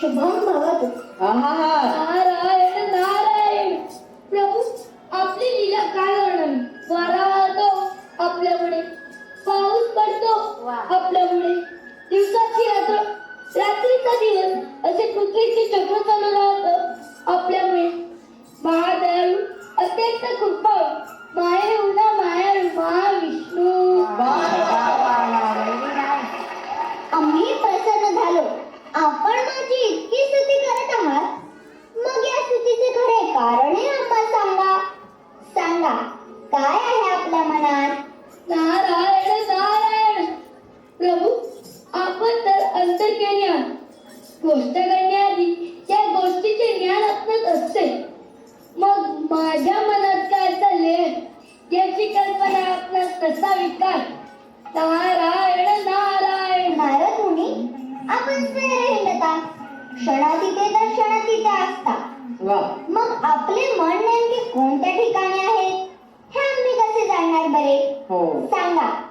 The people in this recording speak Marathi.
शुभम भवतु. नारायण नारायण. प्रभू आपली लीला काय वर्णन. वारा वाहतो आपल्यामुळे, पाऊस पडतो आपल्यामुळे, दिवसाची रात्र रात्रीचा दिवस असे पृथ्वीचे चक्र चालू राहतं आपल्यामुळे. महादयाळू अत्यंत कृपाळू मायाळू ना मायाळू महाविष्णू. आम्ही प्रसन्न झालो. आपण माझी इतकी स्तुती करत आहात, मग या स्तुतीचे खरे कारण आम्हाला सांगा. काय आहे आपल्या मनात? नारायण नारायण. प्रभू आपण तर अंतर्ज्ञानी आहात. गोष्ट करण्याआधी त्या गोष्टीचे ज्ञान आपणात असते. मग माझ्या मनात काय चालले याची कल्पना आपणास कसा विकार. नारायण नारायण. नारद मुनी, आपण स्वैर हिंडता, क्षणातीते तर क्षणातीते असता. मग आपले मन नेमके कोणत्या ठिकाणी आहे हे आम्ही कसे जाणणार बरे? सांगा.